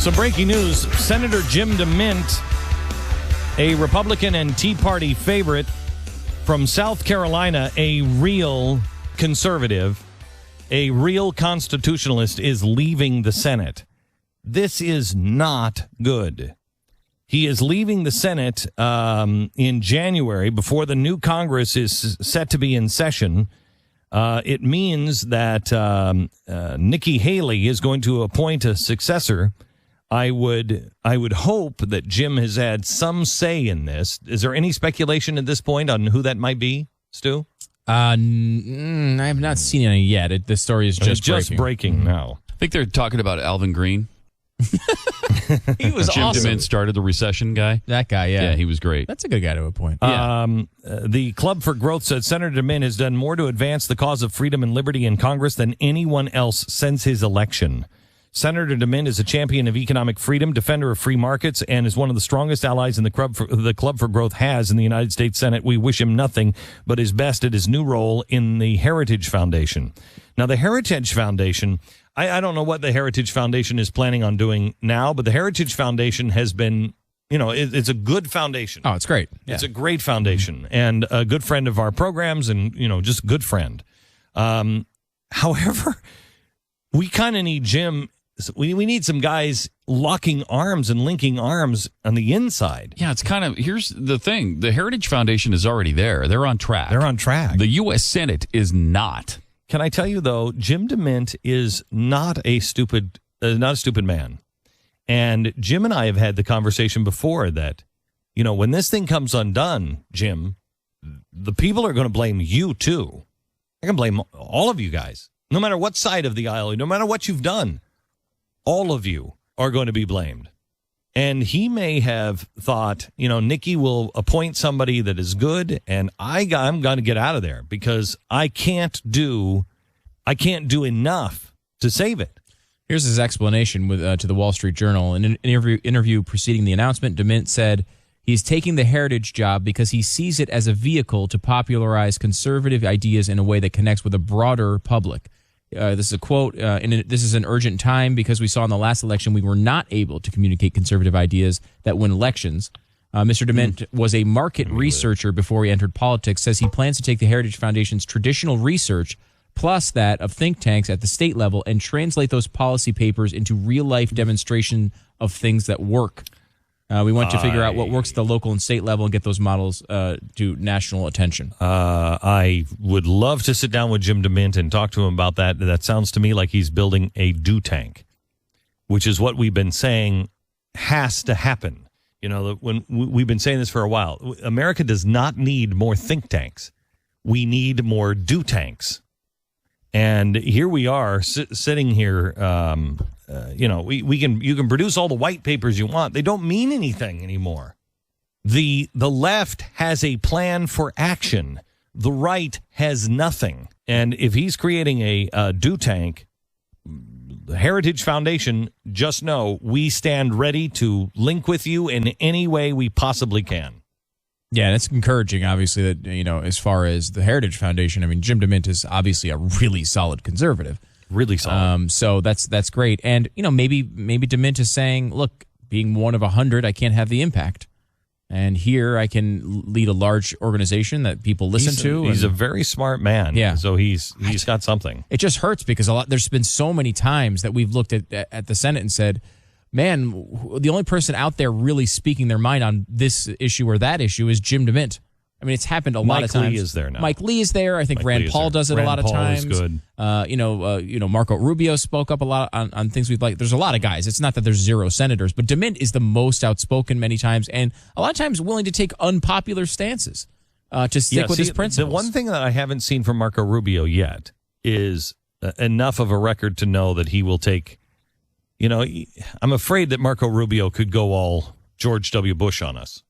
Some breaking news. Senator Jim Demint, a Republican and Tea Party favorite from South Carolina, a real conservative, a real constitutionalist, is leaving the Senate. This is not good. He is leaving the Senate in January before the new Congress is set to be in session. It means that Nikki Haley is going to appoint a successor. I would hope that Jim has had some say in this. Is there any speculation at this point on who that might be, Stu? I have not seen any yet. The story is just breaking now. I think they're talking about Alvin Green. He was Jim awesome. Demint started the recession guy. That guy, yeah. Yeah, he was great. That's a good guy to appoint. The Club for Growth said Senator Demint has done more to advance the cause of freedom and liberty in Congress than anyone else since his election. Senator Demint is a champion of economic freedom, defender of free markets, and is one of the strongest allies in the Club for Growth has in the United States Senate. We wish him nothing but his best at his new role in the Heritage Foundation. Now, the Heritage Foundation, I don't know what the Heritage Foundation is planning on doing now, but the Heritage Foundation has been, it's a good foundation. Oh, it's great. Yeah. It's a great foundation and a good friend of our programs and, just a good friend. However, we kind of need Jim. We need some guys locking arms and linking arms on the inside. Yeah, it's kind of, here's the thing. The Heritage Foundation is already there. They're on track. The U.S. Senate is not. Can I tell you, though, Jim Demint is not a stupid man. And Jim and I have had the conversation before that, when this thing comes undone, Jim, the people are going to blame you, too. They're going to blame all of you guys, no matter what side of the aisle, no matter what you've done. All of you are going to be blamed. And he may have thought, Nikki will appoint somebody that is good, and I'm going to get out of there because I can't do enough to save it. Here's his explanation to the Wall Street Journal. In an interview preceding the announcement, Demint said he's taking the Heritage job because he sees it as a vehicle to popularize conservative ideas in a way that connects with a broader public. This is a quote, this is an urgent time because we saw in the last election we were not able to communicate conservative ideas that win elections. Mr. Demint was a market researcher before he entered politics, says he plans to take the Heritage Foundation's traditional research plus that of think tanks at the state level and translate those policy papers into real-life demonstration of things that work. We want to figure out what works at the local and state level and get those models to national attention. I would love to sit down with Jim Demint and talk to him about that. That sounds to me like he's building a do tank, which is what we've been saying has to happen. When we've been saying this for a while, America does not need more think tanks. We need more do tanks. And here we are sitting here. You can produce all the white papers you want. They don't mean anything anymore. The left has a plan for action. The right has nothing. And if he's creating a do tank, the Heritage Foundation, just know we stand ready to link with you in any way we possibly can. Yeah, and it's encouraging, obviously, that, as far as the Heritage Foundation, Jim Demint is obviously a really solid conservative. Really solid. So that's great. And, maybe Demint is saying, look, being one of 100, I can't have the impact. And here I can lead a large organization that people listen to. He's a very smart man. Yeah. So he's got something. It just hurts because there's been so many times that we've looked at the Senate and said, man, the only person out there really speaking their mind on this issue or that issue is Jim Demint. It's happened a lot of times. Mike Lee is there now. Mike Lee is there. I think Rand Paul does it a lot of times. Rand Paul is good. Marco Rubio spoke up a lot on things we'd like. There's a lot of guys. It's not that there's zero senators, but Demint is the most outspoken many times and a lot of times willing to take unpopular stances to stick with his principles. The one thing that I haven't seen from Marco Rubio yet is enough of a record to know that he will take, I'm afraid that Marco Rubio could go all George W. Bush on us.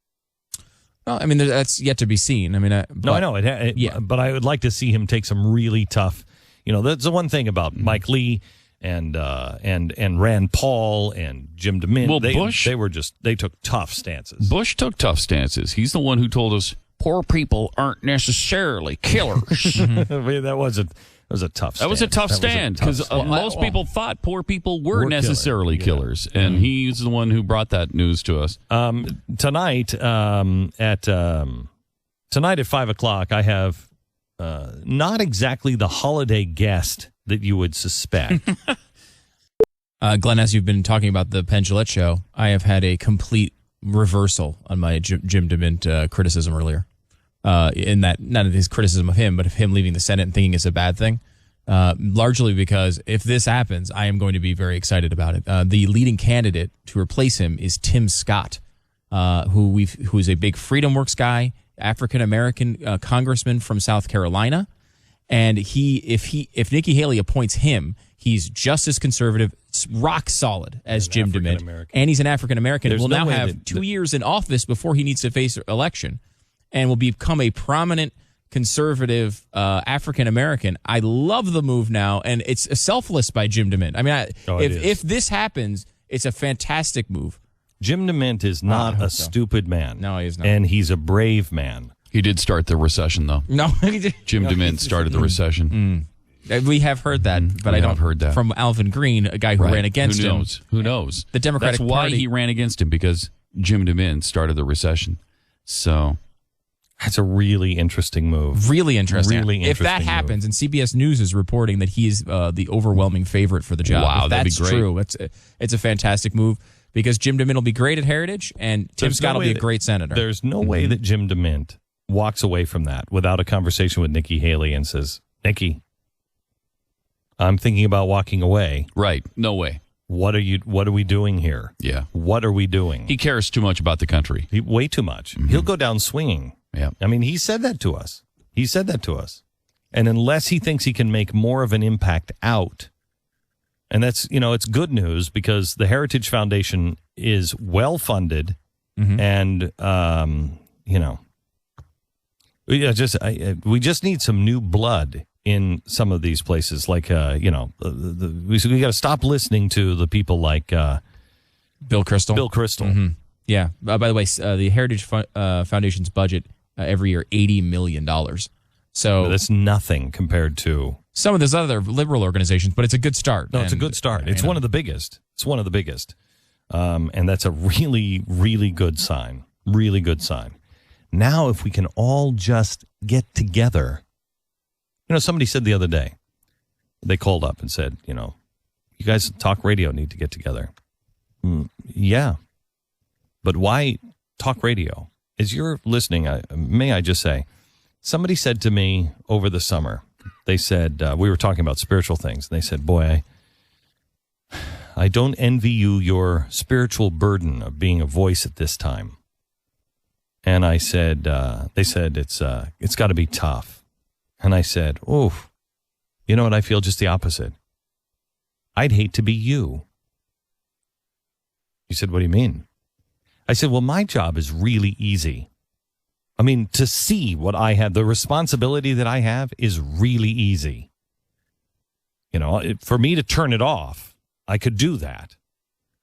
Well, that's yet to be seen. No, I know it. Yeah, but I would like to see him take some really tough. That's the one thing about Mike Lee and Rand Paul and Jim Demint. Well, Bush, they took tough stances. Bush took tough stances. He's the one who told us poor people aren't necessarily killers. That was a tough stand. That was a tough stand because most people thought poor people were necessarily killers. And he's the one who brought that news to us. Tonight at 5 o'clock, I have not exactly the holiday guest that you would suspect. Glenn, as you've been talking about the Penn Jillette show, I have had a complete reversal on my Jim Demint criticism earlier. In that, not his criticism of him, but of him leaving the Senate and thinking it's a bad thing. Largely because if this happens, I am going to be very excited about it. The leading candidate to replace him is Tim Scott, who is a big Freedom Works guy, African American congressman from South Carolina, and if Nikki Haley appoints him, he's just as conservative, rock solid as Jim Demint, and he's an African American. Will now have 2 years in office before he needs to face election, and will become a prominent conservative African American. I love the move now, and it's selfless by Jim Demint. I mean, if this happens, it's a fantastic move. Jim Demint is not a stupid man. No, he is not. And he's a brave man. He did start the recession, though. No, he did. Jim Demint started the recession. We have heard that, but I don't heard that from Alvin Green, a guy who ran against him. Who knows? The Democratic That's why Party. he ran against him, because Jim Demint started the recession. So that's a really interesting move. Really interesting. If that happens, and CBS News is reporting that he's the overwhelming favorite for the job. Wow, that'd be great. True. It's a fantastic move because Jim Demint will be great at Heritage, and Tim Scott will be a great senator. There's no way that Jim Demint walks away from that without a conversation with Nikki Haley and says, Nikki, I'm thinking about walking away. Right. No way. What are we doing here? Yeah. What are we doing? He cares too much about the country. Way too much. He'll go down swinging. Yeah. I mean, he said that to us. And unless he thinks he can make more of an impact out, and that's, it's good news because the Heritage Foundation is well funded, and we just need some new blood in some of these places. Like we got to stop listening to the people like Bill Kristol. Mm-hmm. Yeah. By the way, the Heritage Foundation's budget every year $80 million. So that's nothing compared to some of those other liberal organizations, but it's a good start. No, it's a good start. It's one of the biggest. And that's a really, really good sign. Really good sign. Now, if we can all just get together. Somebody said the other day, they called up and said, you guys at talk radio need to get together. Yeah. But why talk radio? As you're listening, may I just say, somebody said to me over the summer, they said, we were talking about spiritual things, and they said, boy, I don't envy you your spiritual burden of being a voice at this time. And I said, they said, it's got to be tough. And I said, oh, you know what? I feel just the opposite. I'd hate to be you. He said, what do you mean? I said, well, my job is really easy. I mean, to see what I have, the responsibility that I have is really easy. For me to turn it off, I could do that.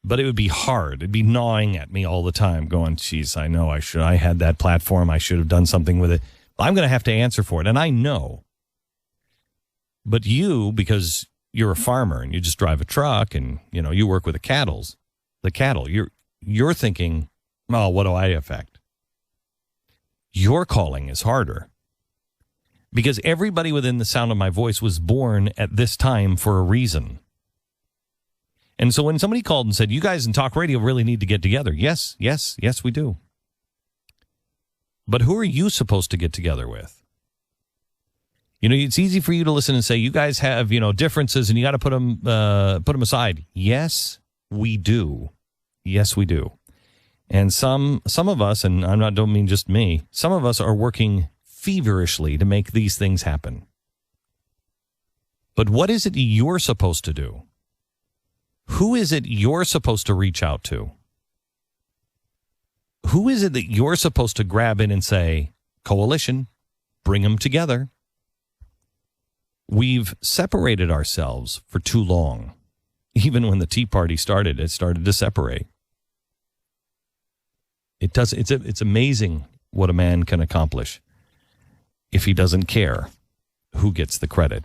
But it would be hard. It'd be gnawing at me all the time, going, geez, I know I had that platform. I should have done something with it. I'm going to have to answer for it. And I know. But you, because you're a farmer and you just drive a truck and, you work with the cattle, you're thinking, oh, what do I affect? Your calling is harder. Because everybody within the sound of my voice was born at this time for a reason. And so when somebody called and said, you guys in talk radio really need to get together. Yes, we do. But who are you supposed to get together with? It's easy for you to listen and say, you guys have, differences and you got to put them aside. Yes, we do. Yes, we do. And some of us, and don't mean just me, some of us are working feverishly to make these things happen. But what is it you're supposed to do? Who is it you're supposed to reach out to? Who is it that you're supposed to grab in and say, coalition, bring them together? We've separated ourselves for too long. Even when the Tea Party started, it started to separate. It's amazing what a man can accomplish if he doesn't care who gets the credit.